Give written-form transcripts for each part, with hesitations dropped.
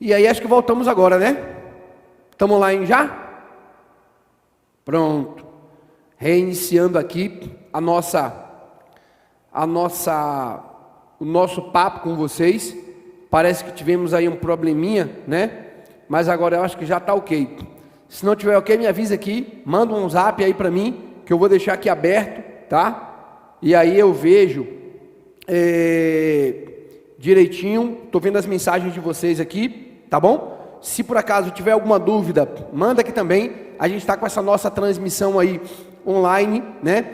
E aí acho que voltamos agora, né? Estamos online já? Pronto. Reiniciando aqui o nosso papo com vocês. Parece que tivemos aí um probleminha, né? Mas agora eu acho que já está ok. Se não tiver ok, me avisa aqui, manda um zap aí para mim, que eu vou deixar aqui aberto, tá? E aí eu vejo direitinho, estou vendo as mensagens de vocês aqui, tá bom? Se por acaso tiver alguma dúvida, manda aqui também. A gente está com essa nossa transmissão aí online, né?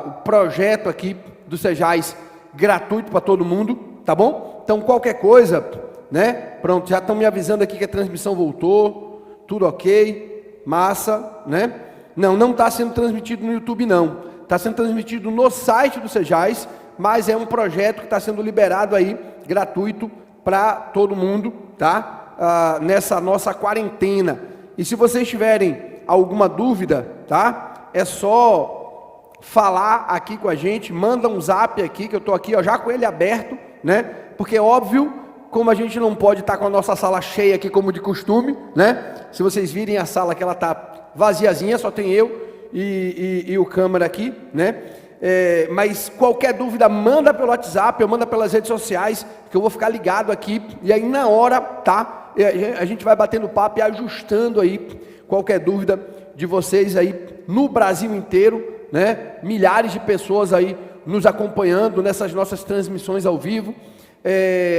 O projeto aqui do Sejais gratuito para todo mundo, tá bom? Então qualquer coisa, né? Pronto, já estão me avisando aqui que a transmissão voltou, tudo ok, massa, né? Não está sendo transmitido no YouTube não, está sendo transmitido no site do Sejais, mas é um projeto que está sendo liberado aí, gratuito para todo mundo, tá? Nessa nossa quarentena. E se vocês tiverem alguma dúvida, tá? É só falar aqui com a gente, manda um zap aqui, que eu estou aqui ó, já com ele aberto, né? Porque é óbvio, como a gente não pode estar com a nossa sala cheia aqui como de costume, né? Se vocês virem a sala que ela está vaziazinha, só tem eu e o câmera aqui, né? Mas qualquer dúvida, manda pelo WhatsApp, ou manda pelas redes sociais, que eu vou ficar ligado aqui, e aí na hora, tá? A gente vai batendo papo e ajustando aí qualquer dúvida de vocês aí no Brasil inteiro, né? Milhares de pessoas aí nos acompanhando nessas nossas transmissões ao vivo.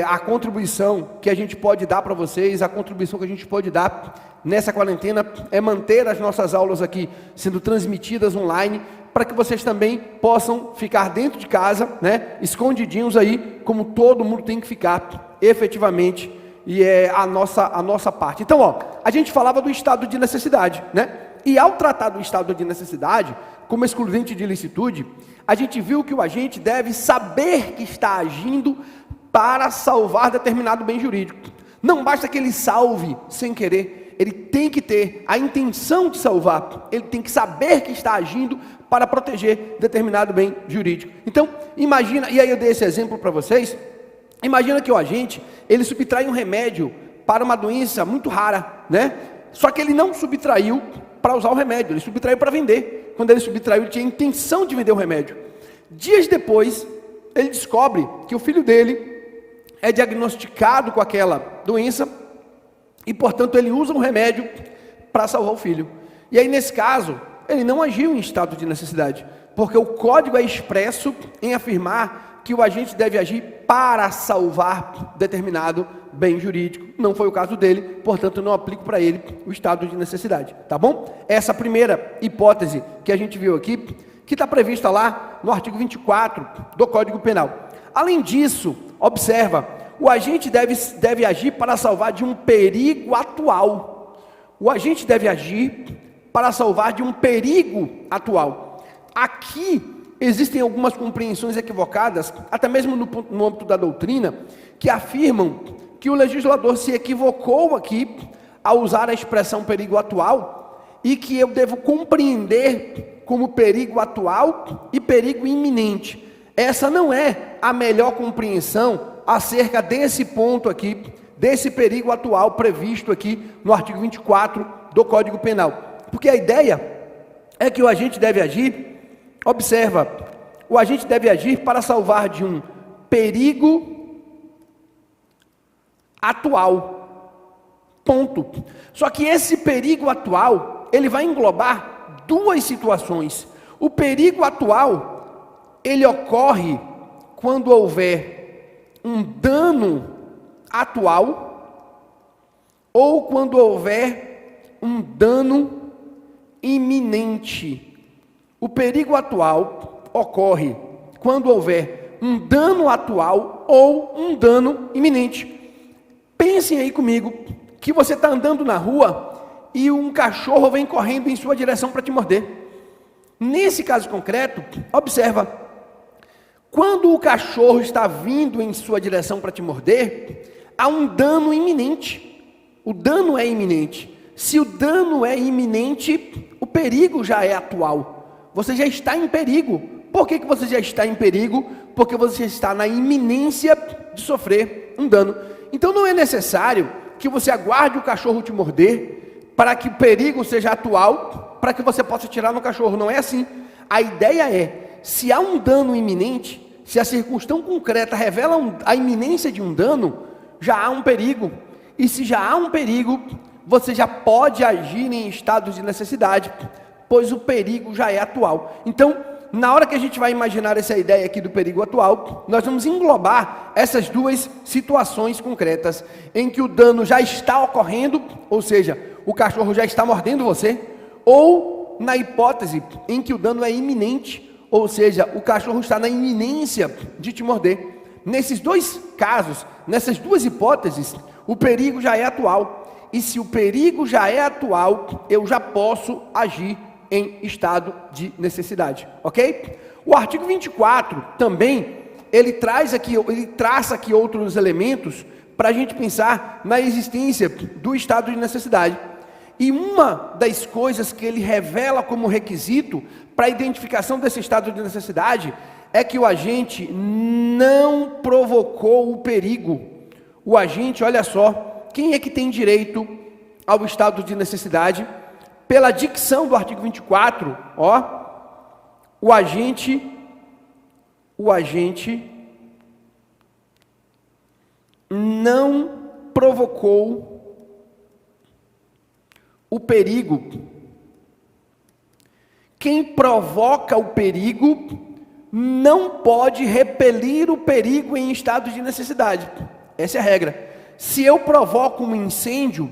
A contribuição que a gente pode dar para vocês, a contribuição que a gente pode dar nessa quarentena é manter as nossas aulas aqui sendo transmitidas online, para que vocês também possam ficar dentro de casa, né, escondidinhos aí, como todo mundo tem que ficar, efetivamente, e é a nossa parte. Então, ó, a gente falava do estado de necessidade, né, e ao tratar do estado de necessidade, como excludente de ilicitude, a gente viu que o agente deve saber que está agindo para salvar determinado bem jurídico. Não basta que ele salve sem querer, ele tem que ter a intenção de salvar, ele tem que saber que está agindo para proteger determinado bem jurídico. Então, imagina, e aí eu dei esse exemplo para vocês, imagina que o agente, ele subtrai um remédio para uma doença muito rara, né? Só que ele não subtraiu para usar o remédio, ele subtraiu para vender. Quando ele subtraiu, ele tinha a intenção de vender o remédio. Dias depois, ele descobre que o filho dele é diagnosticado com aquela doença e, portanto, ele usa um remédio para salvar o filho. E aí, nesse caso, ele não agiu em estado de necessidade, porque o código é expresso em afirmar que o agente deve agir para salvar determinado bem jurídico. Não foi o caso dele, portanto, não aplico para ele o estado de necessidade, tá bom? Essa primeira hipótese que a gente viu aqui, que está prevista lá no artigo 24 do Código Penal. Além disso, observa, o agente deve agir para salvar de um perigo atual. O agente deve agir para salvar de um perigo atual. Aqui existem algumas compreensões equivocadas, até mesmo no âmbito da doutrina, que afirmam que o legislador se equivocou aqui ao usar a expressão perigo atual e que eu devo compreender como perigo atual e perigo iminente. Essa não é a melhor compreensão acerca desse ponto aqui, desse perigo atual previsto aqui no artigo 24 do Código Penal. Porque a ideia é que o agente deve agir, observa, o agente deve agir para salvar de um perigo atual, ponto. Só que esse perigo atual, ele vai englobar duas situações. O perigo atual, ele ocorre quando houver um dano atual ou quando houver um dano iminente. O perigo atual ocorre quando houver um dano atual ou um dano iminente. Pensem aí comigo que você está andando na rua e um cachorro vem correndo em sua direção para te morder. Nesse caso concreto, observa, quando o cachorro está vindo em sua direção para te morder, há um dano iminente. O dano é iminente. Se o dano é iminente, o perigo já é atual. Você já está em perigo. Por que você já está em perigo? Porque você está na iminência de sofrer um dano. Então não é necessário que você aguarde o cachorro te morder, para que o perigo seja atual, para que você possa atirar no cachorro. Não é assim. A ideia é, se há um dano iminente, se a circunstância concreta revela a iminência de um dano, já há um perigo. E se já há um perigo, você já pode agir em estado de necessidade, pois o perigo já é atual. Então, na hora que a gente vai imaginar essa ideia aqui do perigo atual, nós vamos englobar essas duas situações concretas, em que o dano já está ocorrendo, ou seja, o cachorro já está mordendo você, ou na hipótese em que o dano é iminente, ou seja, o cachorro está na iminência de te morder. Nesses dois casos, nessas duas hipóteses, o perigo já é atual. E se o perigo já é atual, eu já posso agir em estado de necessidade, ok? O artigo 24 também, ele traça aqui outros elementos para a gente pensar na existência do estado de necessidade. E uma das coisas que ele revela como requisito para a identificação desse estado de necessidade é que o agente não provocou o perigo. O agente, olha só, quem é que tem direito ao estado de necessidade? Pela dicção do artigo 24, o agente não provocou o perigo. Quem provoca o perigo não pode repelir o perigo em estado de necessidade. Essa é a regra. Se eu provoco um incêndio,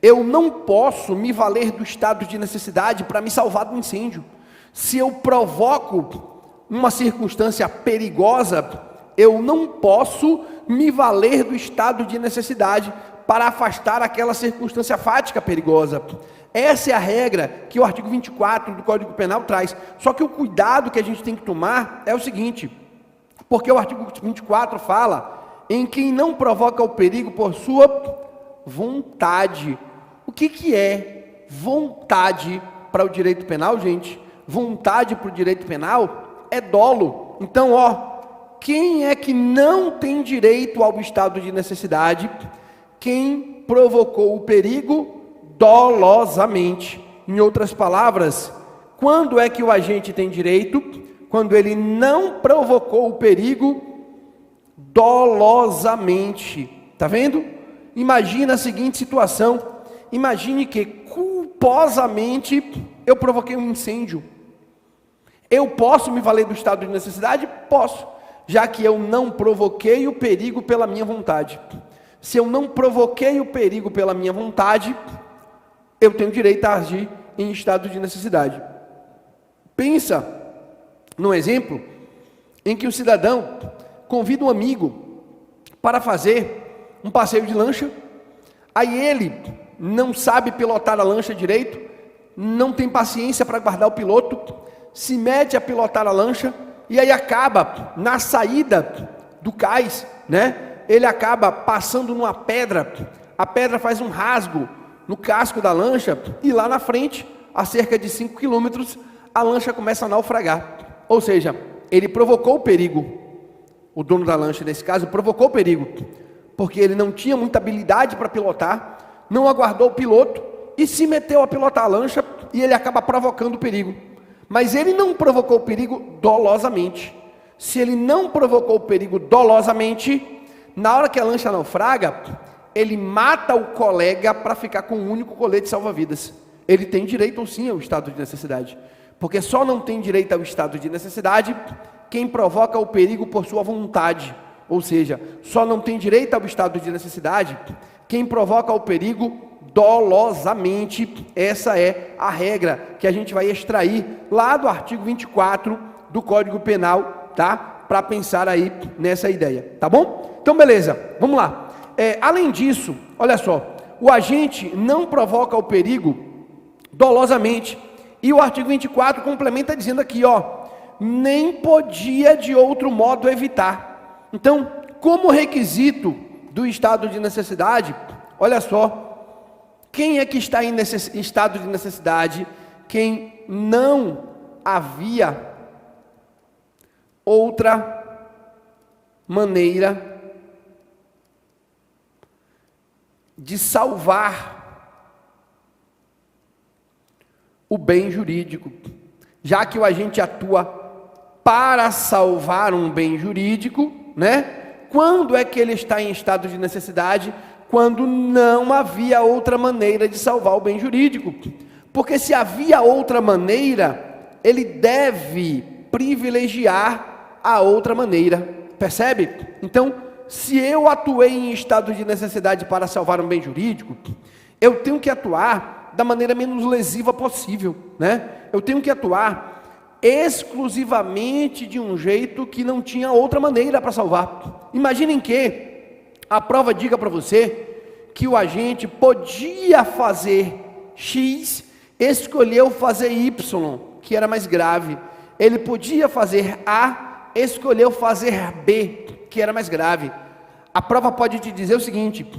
eu não posso me valer do estado de necessidade para me salvar do incêndio. Se eu provoco uma circunstância perigosa, eu não posso me valer do estado de necessidade para afastar aquela circunstância fática perigosa. Essa é a regra que o artigo 24 do Código Penal traz. Só que o cuidado que a gente tem que tomar é o seguinte, porque o artigo 24 fala em quem não provoca o perigo por sua vontade. O que é vontade para o direito penal, gente? Vontade para o direito penal é dolo. Então, quem é que não tem direito ao estado de necessidade? Quem provocou o perigo dolosamente. Em outras palavras, quando é que o agente tem direito? Quando ele não provocou o perigo dolosamente. Tá vendo? Imagina a seguinte situação. Imagine que culposamente eu provoquei um incêndio. Eu posso me valer do estado de necessidade? Posso, já que eu não provoquei o perigo pela minha vontade. Se eu não provoquei o perigo pela minha vontade, eu tenho direito a agir em estado de necessidade. Pensa num exemplo em que o cidadão convida um amigo para fazer um passeio de lancha, aí ele não sabe pilotar a lancha direito, não tem paciência para guardar o piloto, se mete a pilotar a lancha, e aí acaba na saída do cais, ele acaba passando numa pedra, a pedra faz um rasgo no casco da lancha, e lá na frente, a cerca de 5 quilômetros, a lancha começa a naufragar. Ou seja, ele provocou o perigo. O dono da lancha, nesse caso, provocou o perigo, porque ele não tinha muita habilidade para pilotar, não aguardou o piloto, e se meteu a pilotar a lancha, e ele acaba provocando o perigo. Mas ele não provocou o perigo dolosamente. Se ele não provocou o perigo dolosamente, na hora que a lancha naufraga, ele mata o colega para ficar com um único colete salva-vidas. Ele tem direito ou sim ao estado de necessidade, porque só não tem direito ao estado de necessidade quem provoca o perigo por sua vontade, ou seja, só não tem direito ao estado de necessidade quem provoca o perigo dolosamente. Essa é a regra que a gente vai extrair lá do artigo 24 do Código Penal, tá? Para pensar aí nessa ideia, tá bom? Então, beleza, vamos lá. Além disso, olha só, o agente não provoca o perigo dolosamente, e o artigo 24 complementa dizendo aqui, nem podia de outro modo evitar. Então, como requisito do estado de necessidade, olha só, quem é que está em estado de necessidade? Quem não havia outra maneira de salvar o bem jurídico. Já que o agente atua para salvar um bem jurídico, né? Quando é que ele está em estado de necessidade? Quando não havia outra maneira de salvar o bem jurídico. Porque se havia outra maneira, ele deve privilegiar a outra maneira. Percebe? Então, se eu atuei em estado de necessidade para salvar um bem jurídico, eu tenho que atuar da maneira menos lesiva possível, né? Eu tenho que atuar exclusivamente de um jeito que não tinha outra maneira para salvar. Imaginem que a prova diga para você que o agente podia fazer X, escolheu fazer Y, que era mais grave. Ele podia fazer A, escolheu fazer B, que era mais grave. A prova pode te dizer o seguinte: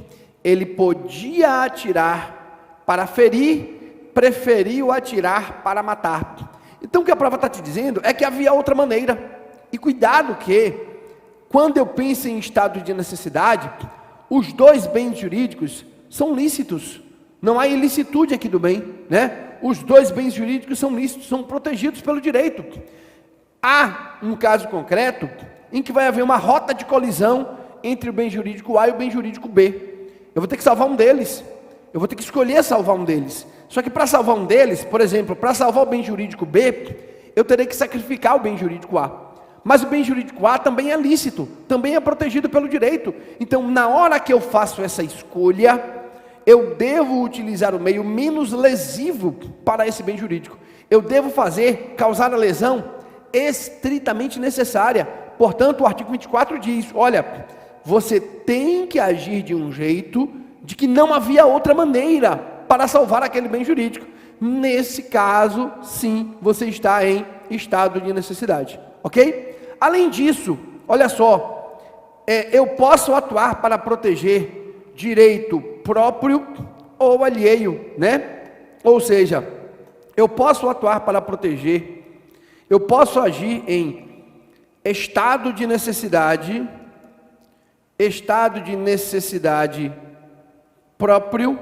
ele podia atirar para ferir, preferiu atirar para matar. Então o que a prova está te dizendo é que havia outra maneira. E cuidado que, quando eu penso em estado de necessidade, os dois bens jurídicos são lícitos. Não há ilicitude aqui do bem, né? Os dois bens jurídicos são lícitos, são protegidos pelo direito. Há um caso concreto em que vai haver uma rota de colisão entre o bem jurídico A e o bem jurídico B. Eu vou ter que salvar um deles. Eu vou ter que escolher salvar um deles. Só que para salvar um deles, por exemplo, para salvar o bem jurídico B, eu terei que sacrificar o bem jurídico A. Mas o bem jurídico A também é lícito, também é protegido pelo direito. Então, na hora que eu faço essa escolha, eu devo utilizar o meio menos lesivo para esse bem jurídico. Eu devo causar a lesão estritamente necessária. Portanto, o artigo 24 diz, olha, você tem que agir de um jeito de que não havia outra maneira para salvar aquele bem jurídico. Nesse caso, sim, você está em estado de necessidade, ok? Além disso, olha só, eu posso atuar para proteger direito próprio ou alheio, né? Ou seja, eu posso atuar para proteger, eu posso agir em estado de necessidade próprio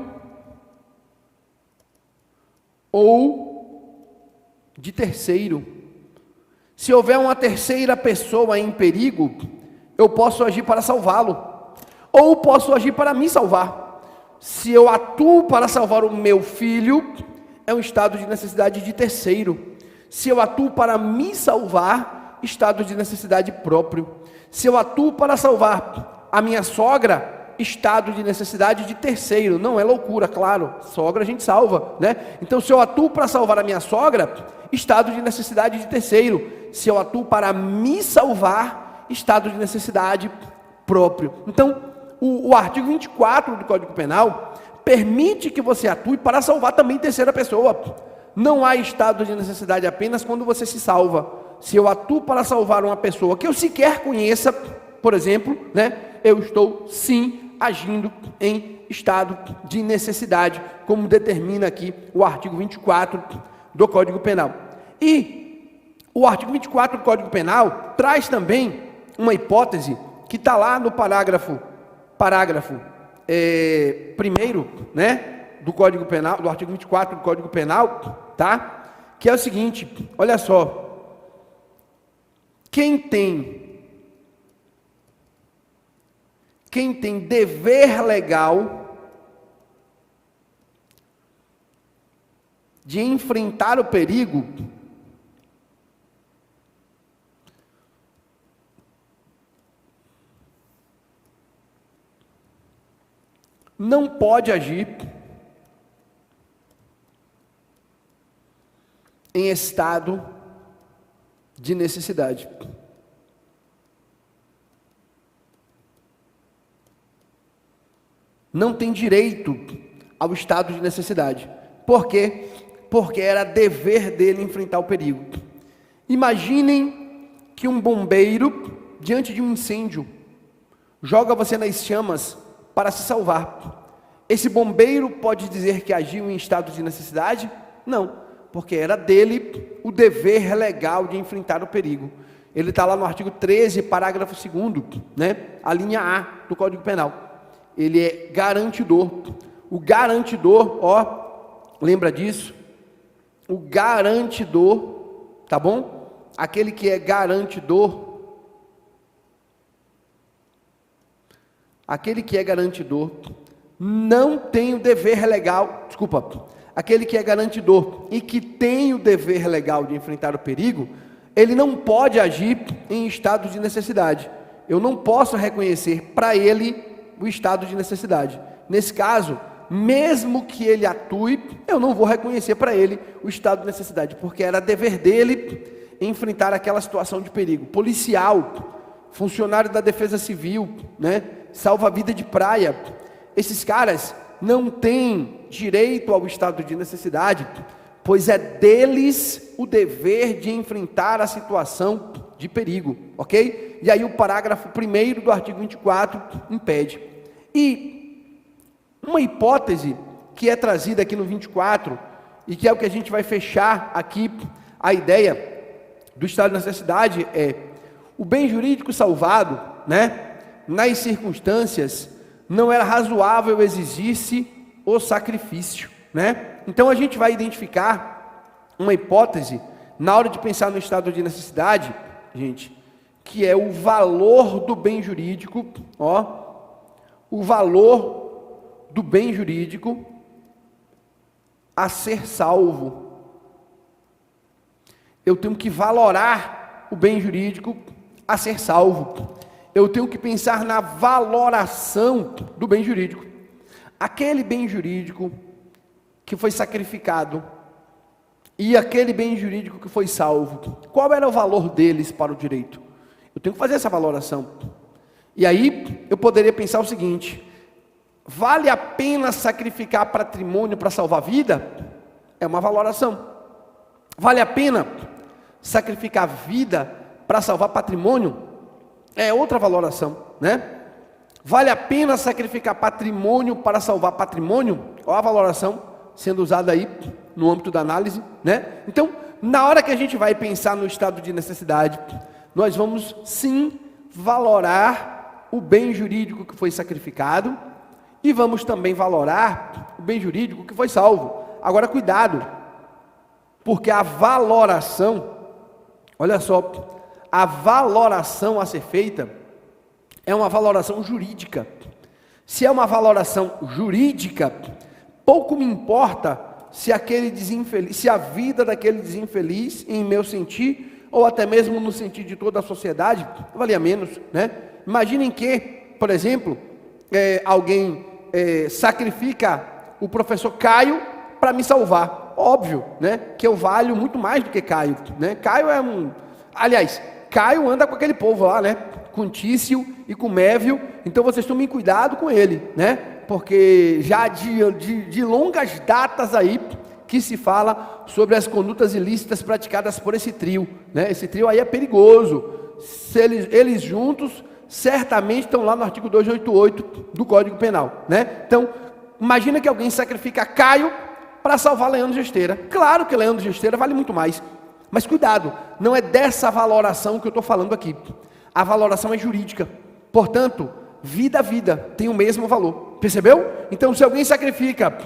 ou de terceiro. Se houver uma terceira pessoa em perigo, eu posso agir para salvá-lo, ou posso agir para me salvar. Se eu atuo para salvar o meu filho, é um estado de necessidade de terceiro. Se eu atuo para me salvar, estado de necessidade próprio. Se eu atuo para salvar a minha sogra, estado de necessidade de terceiro. Não é loucura, claro, sogra a gente salva, né? Então, se eu atuo para salvar a minha sogra, estado de necessidade de terceiro. Se eu atuo para me salvar, estado de necessidade próprio. Então, o artigo 24 do Código Penal permite que você atue para salvar também terceira pessoa. Não há estado de necessidade apenas quando você se salva. Se eu atuo para salvar uma pessoa que eu sequer conheça, por exemplo, né, eu estou sim agindo em estado de necessidade, como determina aqui o artigo 24 do Código Penal. E o artigo 24 do Código Penal traz também uma hipótese que está lá no parágrafo primeiro, né, do Código Penal, do artigo 24 do Código Penal, tá? Que é o seguinte, olha só, quem tem dever legal de enfrentar o perigo, não pode agir em estado de necessidade. Não tem direito ao estado de necessidade. Por quê? Porque era dever dele enfrentar o perigo. Imaginem que um bombeiro, diante de um incêndio, joga você nas chamas para se salvar. Esse bombeiro pode dizer que agiu em estado de necessidade? Não, porque era dele o dever legal de enfrentar o perigo. Ele está lá no artigo 13, parágrafo 2º, né? A linha A do Código Penal. ele é garantidor. O garantidor, ó, lembra disso? O garantidor, tá bom? Aquele que é garantidor, não tem o dever legal, aquele que é garantidor e que tem o dever legal de enfrentar o perigo, ele não pode agir em estado de necessidade. Eu não posso reconhecer para ele o estado de necessidade. Nesse caso, mesmo que ele atue, eu não vou reconhecer para ele o estado de necessidade, porque era dever dele enfrentar aquela situação de perigo. Policial, funcionário da Defesa Civil, né? Salva-vida de praia, esses caras não têm direito ao estado de necessidade, pois é deles o dever de enfrentar a situação de perigo, ok? E aí o parágrafo 1º do artigo 24 impede. E uma hipótese que é trazida aqui no 24, e que é o que a gente vai fechar aqui, a ideia do estado de necessidade é: o bem jurídico salvado, né, nas circunstâncias, não era razoável exigir-se o sacrifício, né? Então a gente vai identificar uma hipótese, na hora de pensar no estado de necessidade, gente, que é o valor do bem jurídico, ó, o valor do bem jurídico a ser salvo. Eu tenho que valorar o bem jurídico a ser salvo. Eu tenho que pensar na valoração do bem jurídico. Aquele bem jurídico que foi sacrificado e aquele bem jurídico que foi salvo, qual era o valor deles para o direito? Eu tenho que fazer essa valoração. E aí eu poderia pensar o seguinte: vale a pena sacrificar patrimônio para salvar vida? É uma valoração. Vale a pena sacrificar vida para salvar patrimônio? É outra valoração, né? Vale a pena sacrificar patrimônio para salvar patrimônio? Olha a valoração sendo usada aí no âmbito da análise, né? Então, na hora que a gente vai pensar no estado de necessidade, nós vamos sim valorar o bem jurídico que foi sacrificado e vamos também valorar o bem jurídico que foi salvo. Agora, cuidado, porque a valoração, olha só, a valoração a ser feita é uma valoração jurídica. Se é uma valoração jurídica, pouco me importa se a vida daquele desinfeliz, em meu sentir, ou até mesmo no sentido de toda a sociedade, valia menos, né? Imaginem que, por exemplo, alguém sacrifica o professor Caio para me salvar. Óbvio, né? Que eu valho muito mais do que Caio, né? Caio é aliás, Caio anda com aquele povo lá, né? Com Tício e com Mévio, então vocês tomem cuidado com ele, né? Porque já de longas datas aí que se fala sobre as condutas ilícitas praticadas por esse trio, né? Esse trio aí é perigoso. Se eles juntos certamente estão lá no artigo 288 do Código Penal, né? Então, imagina que alguém sacrifica Caio para salvar Leandro Gesteira. Claro que Leandro Gesteira vale muito mais, mas cuidado, não é dessa valoração que eu estou falando aqui. A valoração é jurídica, portanto, vida a vida tem o mesmo valor, percebeu? Então, se alguém sacrifica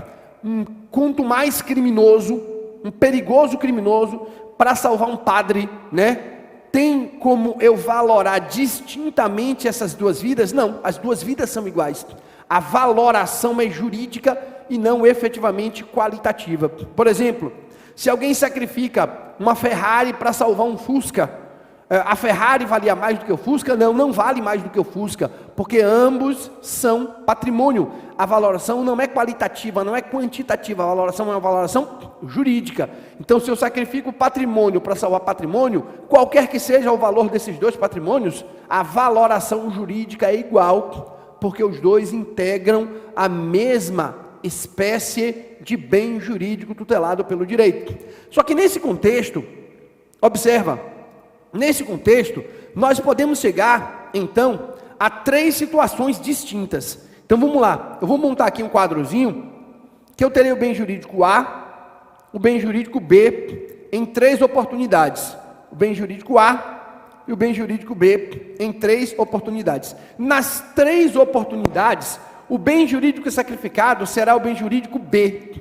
um quanto mais criminoso, um perigoso criminoso, para salvar um padre, né? Tem como eu valorar distintamente essas duas vidas? Não, as duas vidas são iguais. A valoração é jurídica e não efetivamente qualitativa. Por exemplo, se alguém sacrifica uma Ferrari para salvar um Fusca, a Ferrari valia mais do que o Fusca? Não, não vale mais do que o Fusca, porque ambos são patrimônio. A valoração não é qualitativa, não é quantitativa, a valoração é uma valoração jurídica. Então, se eu sacrifico patrimônio para salvar patrimônio, qualquer que seja o valor desses dois patrimônios, a valoração jurídica é igual, porque os dois integram a mesma espécie de bem jurídico tutelado pelo direito. Só que nesse contexto, observa, nesse contexto, nós podemos chegar, então, a três situações distintas. Então vamos lá, eu vou montar aqui um quadrozinho, que eu terei o bem jurídico A, o bem jurídico B, em três oportunidades. O bem jurídico A e o bem jurídico B, em três oportunidades. Nas três oportunidades, o bem jurídico sacrificado será o bem jurídico B.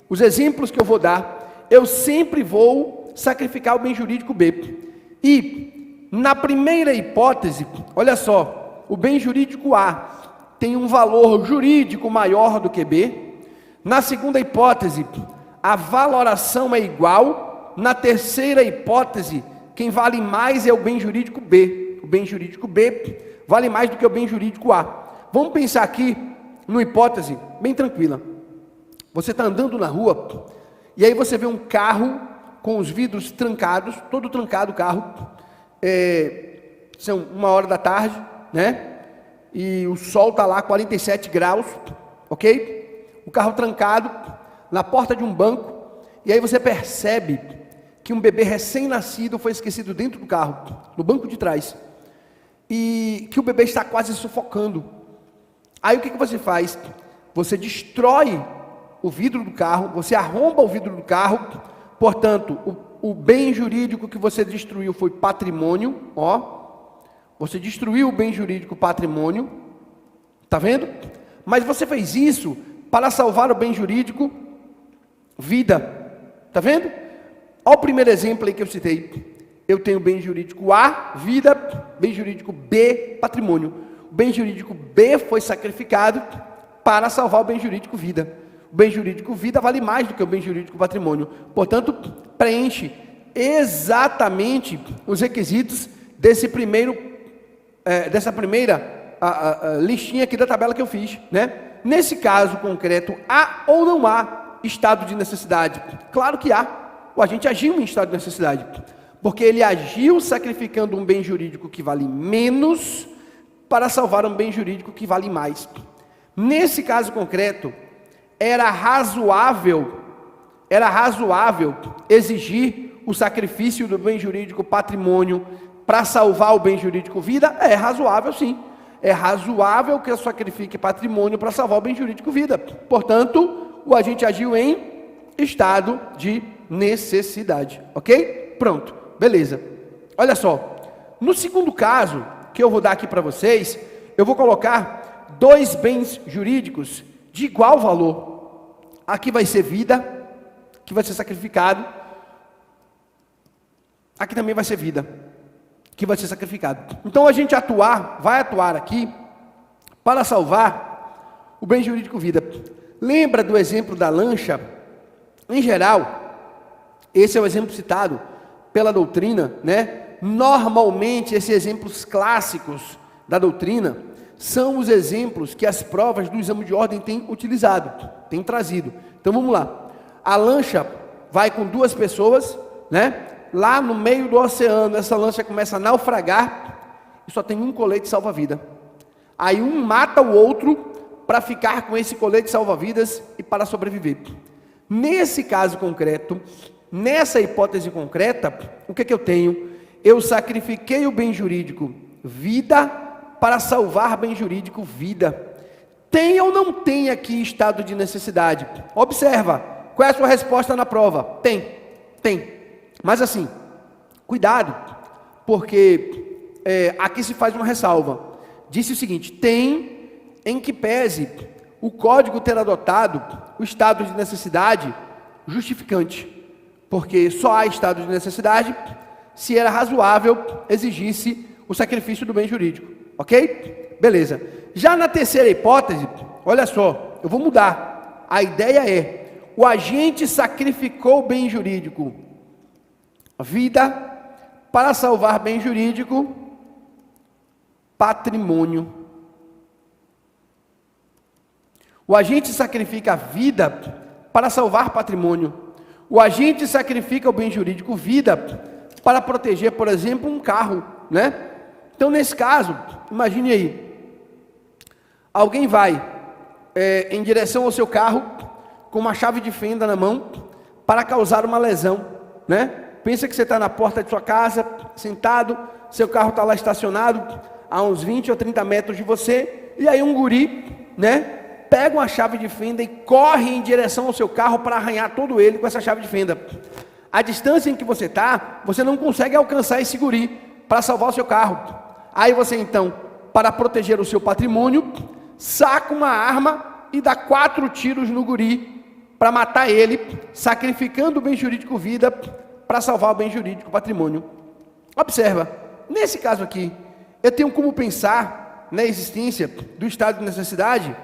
Os exemplos que eu vou dar, eu sempre vou sacrificar o bem jurídico B. E, na primeira hipótese, olha só, o bem jurídico A tem um valor jurídico maior do que B. Na segunda hipótese, a valoração é igual. Na terceira hipótese, quem vale mais é o bem jurídico B. O bem jurídico B vale mais do que o bem jurídico A. Vamos pensar aqui numa hipótese bem tranquila. Você está andando na rua e aí você vê um carro com os vidros trancados, todo trancado o carro. São 1h da tarde, né? E o sol está lá, 47 graus, ok? O carro trancado na porta de um banco. E aí você percebe que um bebê recém-nascido foi esquecido dentro do carro, no banco de trás. E que o bebê está quase sufocando. Aí o que você faz? Você destrói o vidro do carro, você arromba o vidro do carro. Portanto, o bem jurídico que você destruiu foi patrimônio, ó. Você destruiu o bem jurídico patrimônio, tá vendo? Mas você fez isso para salvar o bem jurídico vida, tá vendo? Olha o primeiro exemplo aí que eu citei. Eu tenho bem jurídico A, vida, bem jurídico B, patrimônio. O bem jurídico B foi sacrificado para salvar o bem jurídico vida. O bem jurídico vida vale mais do que o bem jurídico patrimônio. Portanto, preenche exatamente os requisitos dessa primeira listinha aqui da tabela que eu fiz, né? Nesse caso concreto, há ou não há estado de necessidade? Claro que há. O agente agiu em estado de necessidade, porque ele agiu sacrificando um bem jurídico que vale menos para salvar um bem jurídico que vale mais. Nesse caso concreto, era razoável exigir o sacrifício do bem jurídico patrimônio para salvar o bem jurídico vida? É razoável, sim. É razoável que eu sacrifique patrimônio para salvar o bem jurídico vida. Portanto, o agente agiu em estado de necessidade. Ok? Pronto. Beleza. Olha só. No segundo caso, que eu vou dar aqui para vocês, eu vou colocar dois bens jurídicos de igual valor. Aqui vai ser vida, que vai ser sacrificado. Aqui também vai ser vida, que vai ser sacrificado. Então a gente vai atuar aqui para salvar o bem jurídico vida. Lembra do exemplo da lancha? Em geral, esse é o exemplo citado pela doutrina, né? Normalmente, esses exemplos clássicos da doutrina são os exemplos que as provas do exame de ordem têm utilizado, têm trazido. Então vamos lá. A lancha vai com duas pessoas, né? Lá no meio do oceano, essa lancha começa a naufragar e só tem um colete salva-vida. Aí um mata o outro para ficar com esse colete salva-vidas e para sobreviver. Nesse caso concreto, nessa hipótese concreta, o que eu tenho? Eu sacrifiquei o bem jurídico vida para salvar bem jurídico vida. Tem ou não tem aqui estado de necessidade? Observa, qual é a sua resposta na prova? Tem. Mas assim, cuidado, porque aqui se faz uma ressalva. Disse o seguinte: tem em que pese o código ter adotado o estado de necessidade justificante, porque só há estado de necessidade se era razoável exigisse o sacrifício do bem jurídico, ok? Beleza. Já na terceira hipótese, olha só, eu vou mudar. A ideia é, o agente sacrificou o bem jurídico vida para salvar bem jurídico patrimônio. O agente sacrifica a vida para salvar patrimônio. O agente sacrifica o bem jurídico vida para proteger, por exemplo, um carro, né? Então, nesse caso, imagine aí, alguém vai em direção ao seu carro com uma chave de fenda na mão para causar uma lesão, né? Pensa que você está na porta de sua casa, sentado, seu carro está lá estacionado, a uns 20 ou 30 metros de você, e aí um guri, né? Pega uma chave de fenda e corre em direção ao seu carro para arranhar todo ele com essa chave de fenda. A distância em que você está, você não consegue alcançar esse guri para salvar o seu carro. Aí você então, para proteger o seu patrimônio, saca uma arma e dá 4 tiros no guri para matar ele, sacrificando o bem jurídico vida para salvar o bem jurídico patrimônio. Observa, nesse caso aqui, eu tenho como pensar na existência do estado de necessidade?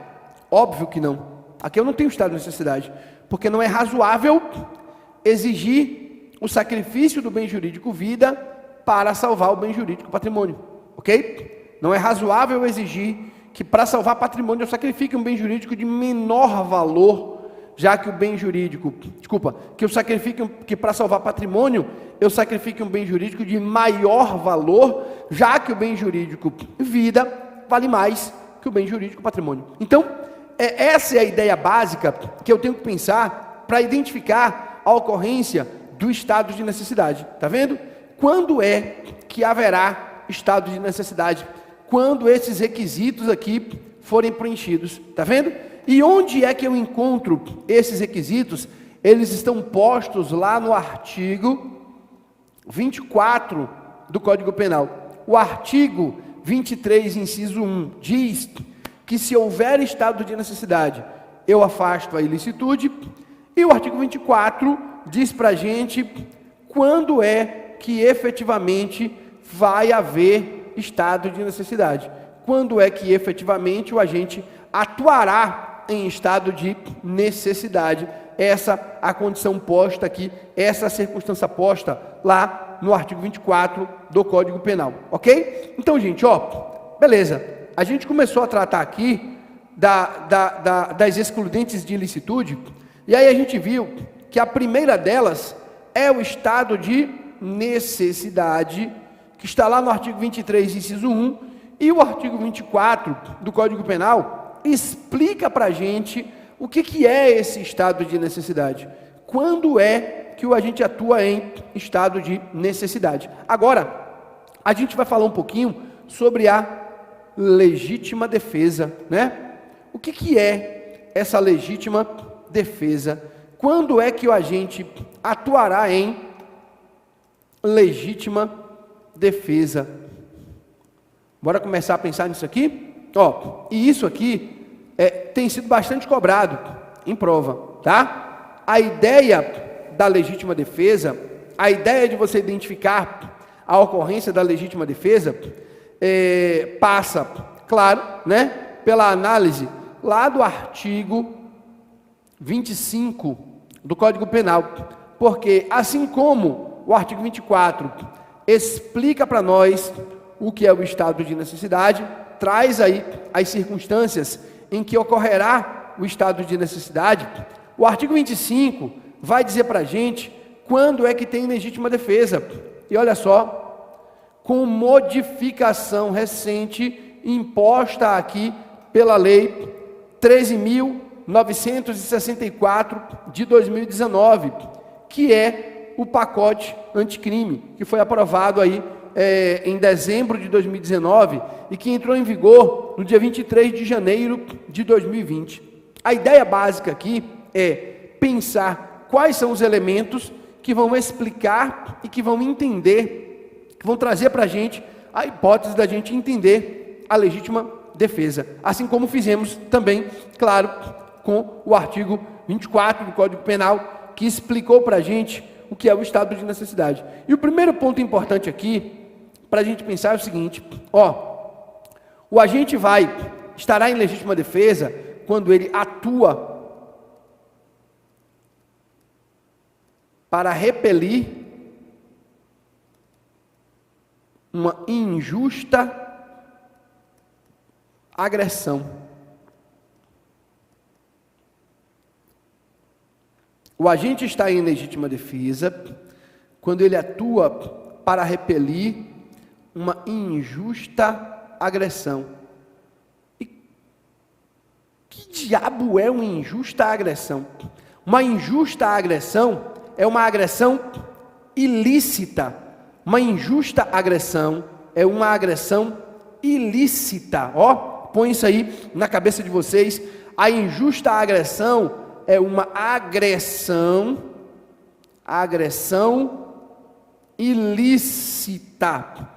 Óbvio que não. Aqui eu não tenho estado de necessidade, porque não é razoável exigir o sacrifício do bem jurídico vida para salvar o bem jurídico patrimônio, ok? Não é razoável exigir que para salvar patrimônio eu sacrifique um bem jurídico de menor valor, já que o bem jurídico, que eu sacrifique, que para salvar patrimônio eu sacrifique um bem jurídico de maior valor, já que o bem jurídico vida vale mais que o bem jurídico patrimônio. Então, essa é a ideia básica que eu tenho que pensar para identificar a ocorrência do estado de necessidade. Tá vendo? Quando é que haverá estado de necessidade? Quando esses requisitos aqui forem preenchidos. Tá vendo? E onde é que eu encontro esses requisitos? Eles estão postos lá no artigo 24 do Código Penal. O artigo 23, inciso 1, diz que se houver estado de necessidade, eu afasto a ilicitude. E o artigo 24 diz para a gente quando é que efetivamente vai haver estado de necessidade. Quando é que efetivamente o agente atuará em estado de necessidade. Essa a condição posta aqui, essa circunstância posta lá no artigo 24 do Código Penal, ok? Então, gente, beleza. A gente começou a tratar aqui das excludentes de ilicitude, e aí a gente viu que a primeira delas é o estado de necessidade, que está lá no artigo 23, inciso 1, e o artigo 24 do Código Penal explica para a gente o que é esse estado de necessidade. Quando é que o agente atua em estado de necessidade? Agora, a gente vai falar um pouquinho sobre a legítima defesa, né? O que é essa legítima defesa? Quando é que o agente atuará em legítima defesa? Bora começar a pensar nisso aqui? E isso aqui tem sido bastante cobrado em prova, tá? A ideia da legítima defesa, a ideia de você identificar a ocorrência da legítima defesa, passa, claro, né, pela análise lá do artigo 25 do Código Penal, porque assim como o artigo 24 explica para nós o que é o estado de necessidade, traz aí as circunstâncias em que ocorrerá o estado de necessidade, o artigo 25 vai dizer para a gente quando é que tem legítima defesa. E olha só, com modificação recente imposta aqui pela Lei 13.964 de 2019, que é o pacote anticrime, que foi aprovado aí em dezembro de 2019 e que entrou em vigor no dia 23 de janeiro de 2020. A ideia básica aqui é pensar quais são os elementos que vão explicar e que vão entender, que vão trazer para a gente a hipótese da gente entender a legítima defesa, assim como fizemos também, claro, com o artigo 24 do Código Penal, que explicou para a gente o que é o estado de necessidade. E o primeiro ponto importante aqui, para a gente pensar é o seguinte, o agente estará em legítima defesa quando ele atua para repelir uma injusta agressão. O agente está em legítima defesa quando ele atua para repelir uma injusta agressão. E que diabo é uma injusta agressão? Uma injusta agressão é uma agressão ilícita. Uma injusta agressão é uma agressão ilícita. Põe isso aí na cabeça de vocês. A injusta agressão é uma agressão ilícita.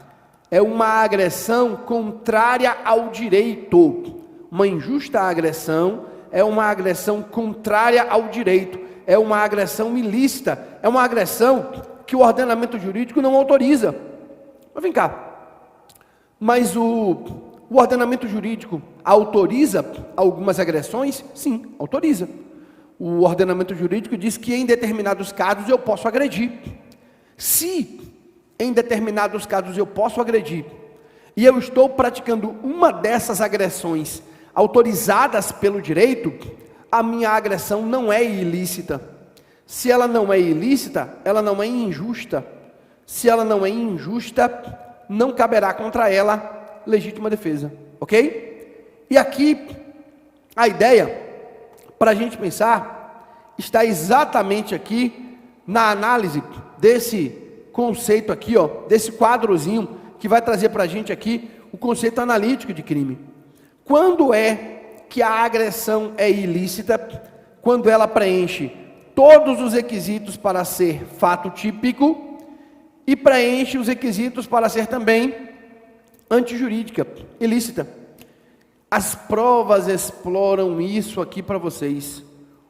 É uma agressão contrária ao direito. Uma injusta agressão é uma agressão contrária ao direito, é uma agressão ilícita, é uma agressão que o ordenamento jurídico não autoriza. Mas vem cá, mas o ordenamento jurídico autoriza algumas agressões? Sim, autoriza. O ordenamento jurídico diz que em determinados casos eu posso agredir. Se em determinados casos eu posso agredir, e eu estou praticando uma dessas agressões autorizadas pelo direito, a minha agressão não é ilícita. Se ela não é ilícita, ela não é injusta. Se ela não é injusta, não caberá contra ela legítima defesa, ok? E aqui, a ideia, para a gente pensar, está exatamente aqui na análise desse conceito aqui, ó, desse quadrozinho, que vai trazer para a gente aqui o conceito analítico de crime. Quando é que a agressão é ilícita? Quando ela preenche todos os requisitos para ser fato típico e preenche os requisitos para ser também antijurídica, ilícita. As provas exploram isso aqui para vocês.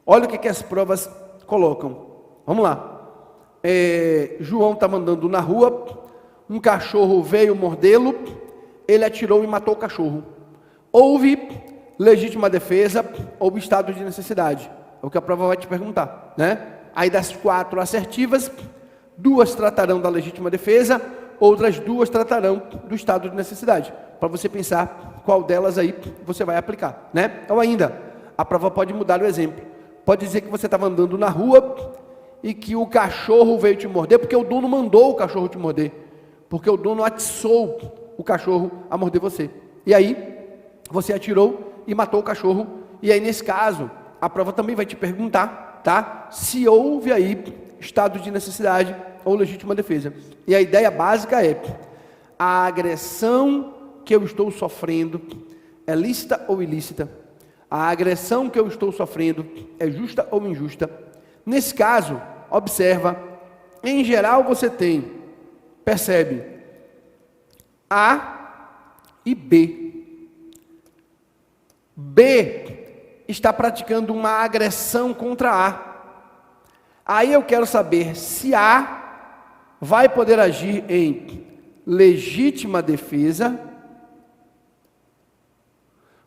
Olha o que as provas colocam. Vamos lá. João estava andando na rua, um cachorro veio mordê-lo, ele atirou e matou o cachorro. Houve legítima defesa, houve estado de necessidade. É o que a prova vai te perguntar, né? Aí das 4 assertivas, 2 tratarão da legítima defesa, outras 2 tratarão do estado de necessidade. Para você pensar qual delas aí você vai aplicar, né? Ou ainda, a prova pode mudar o exemplo. Pode dizer que você estava andando na rua e que o cachorro veio te morder, porque o dono mandou o cachorro te morder, porque o dono atiçou o cachorro a morder você. E aí, você atirou e matou o cachorro. E aí, nesse caso, a prova também vai te perguntar, tá? Se houve aí estado de necessidade ou legítima defesa. E a ideia básica é: a agressão que eu estou sofrendo é lícita ou ilícita? A agressão que eu estou sofrendo é justa ou injusta? Nesse caso, observa, em geral você percebe A e B. B está praticando uma agressão contra A. Aí eu quero saber se A vai poder agir em legítima defesa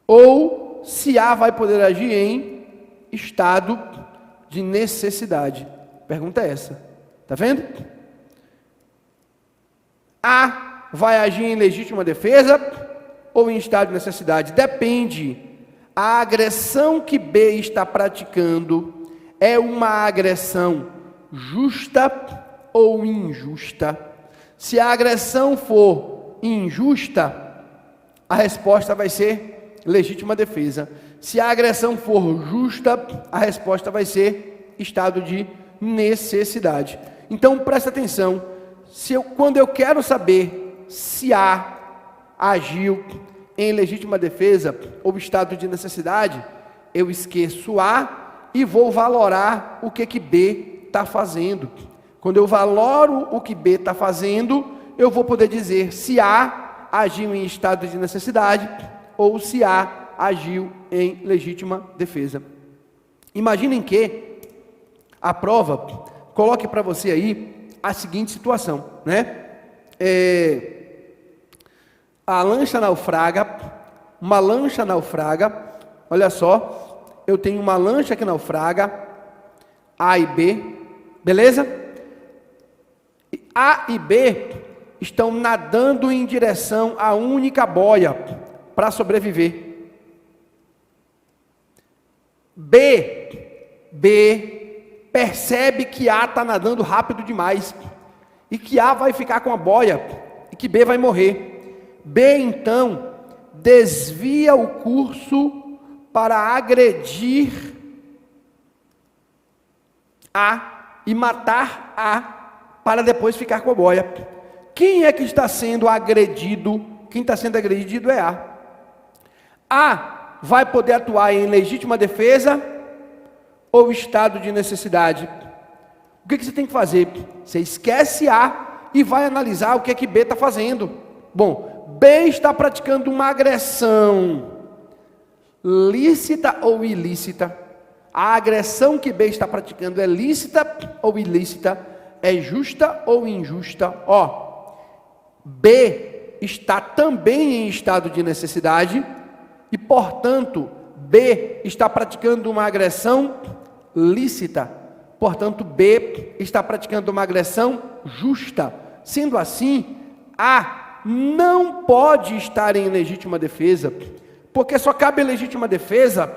ou se A vai poder agir em estado de necessidade. Pergunta é essa. Tá vendo? A vai agir em legítima defesa ou em estado de necessidade? Depende. A agressão que B está praticando é uma agressão justa ou injusta? Se a agressão for injusta, a resposta vai ser legítima defesa. Se a agressão for justa, a resposta vai ser estado de necessidade. Então, presta atenção. Quando eu quero saber se A agiu em legítima defesa ou estado de necessidade, eu esqueço A e vou valorar o que B está fazendo. Quando eu valoro o que B está fazendo, eu vou poder dizer se A agiu em estado de necessidade ou se A agiu em legítima defesa. Imaginem que a prova coloque para você aí a seguinte situação, né? A lancha naufraga, uma lancha naufraga, olha só, eu tenho uma lancha que naufraga, A e B, beleza? A e B estão nadando em direção à única boia para sobreviver. B percebe que A está nadando rápido demais e que A vai ficar com a boia e que B vai morrer. B então desvia o curso para agredir A e matar A para depois ficar com a boia. Quem é que está sendo agredido? Quem está sendo agredido é A. A vai poder atuar em legítima defesa ou estado de necessidade? O que você tem que fazer? Você esquece A e vai analisar o que B está fazendo. Bom, B está praticando uma agressão lícita ou ilícita? A agressão que B está praticando é lícita ou ilícita? É justa ou injusta? B está também em estado de necessidade e, portanto, B está praticando uma agressão lícita. Portanto, B está praticando uma agressão justa. Sendo assim, A não pode estar em legítima defesa, porque só cabe legítima defesa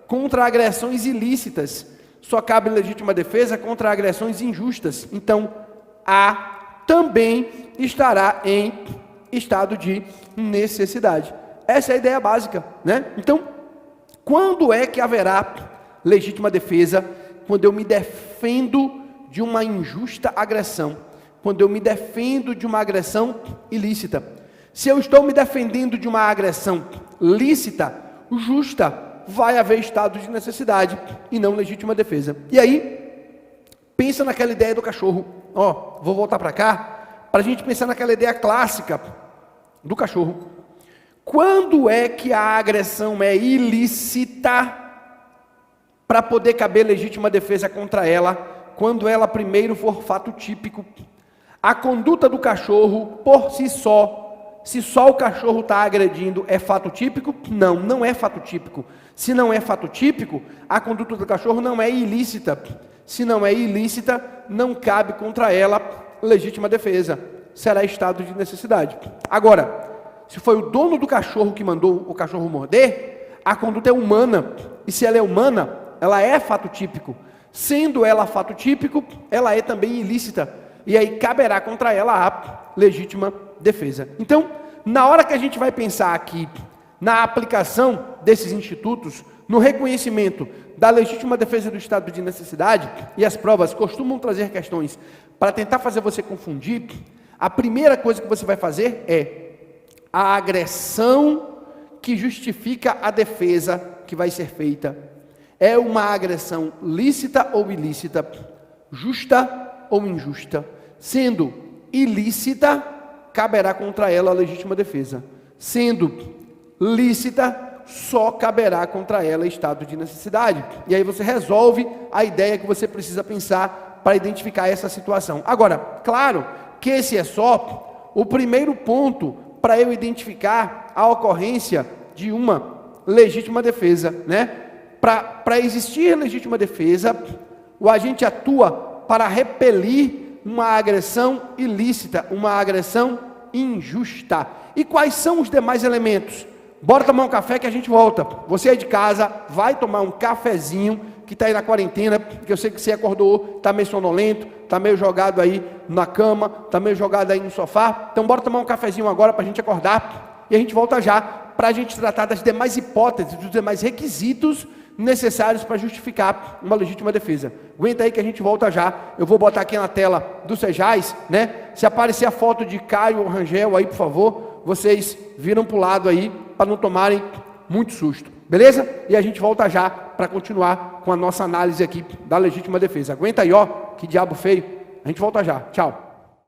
contra agressões ilícitas. Só cabe legítima defesa contra agressões injustas. Então, A também estará em estado de necessidade. Essa é a ideia básica, né? Então, quando é que haverá legítima defesa? Quando eu me defendo de uma injusta agressão. Quando eu me defendo de uma agressão ilícita. Se eu estou me defendendo de uma agressão lícita, justa, vai haver estado de necessidade e não legítima defesa. E aí, pensa naquela ideia do cachorro. Vou voltar para cá, para a gente pensar naquela ideia clássica do cachorro. Quando é que a agressão é ilícita para poder caber legítima defesa contra ela? Quando ela primeiro for fato típico. A conduta do cachorro, por si só, se só o cachorro está agredindo, é fato típico? Não, não é fato típico. Se não é fato típico, a conduta do cachorro não é ilícita. Se não é ilícita, não cabe contra ela legítima defesa. Será estado de necessidade. Agora, se foi o dono do cachorro que mandou o cachorro morder, a conduta é humana. E se ela é humana, ela é fato típico. Sendo ela fato típico, ela é também ilícita. E aí caberá contra ela a legítima defesa. Então, na hora que a gente vai pensar aqui na aplicação desses institutos, no reconhecimento da legítima defesa do estado de necessidade, e as provas costumam trazer questões para tentar fazer você confundir, a primeira coisa que você vai fazer é a agressão que justifica a defesa que vai ser feita. É uma agressão lícita ou ilícita, justa ou injusta. Sendo ilícita, caberá contra ela a legítima defesa. Sendo lícita, só caberá contra ela estado de necessidade. E aí você resolve a ideia que você precisa pensar para identificar essa situação. Agora, claro que esse é só o primeiro ponto para eu identificar a ocorrência de uma legítima defesa, né? Para existir legítima defesa, o agente atua para repelir uma agressão ilícita, uma agressão injusta. E quais são os demais elementos? Bora tomar um café que a gente volta. Você aí de casa vai tomar um cafezinho, que está aí na quarentena, porque eu sei que você acordou, está meio sonolento, está meio jogado aí na cama, está meio jogado aí no sofá. Então bora tomar um cafezinho agora para a gente acordar. E a gente volta já para a gente tratar das demais hipóteses, dos demais requisitos necessários para justificar uma legítima defesa. Aguenta aí que a gente volta já. Eu vou botar aqui na tela do Sejais, né? Se aparecer a foto de Caio ou Rangel aí, por favor, vocês viram para o lado aí, para não tomarem muito susto. Beleza? E a gente volta já para continuar com a nossa análise aqui da legítima defesa. Aguenta aí, que diabo feio. A gente volta já. Tchau.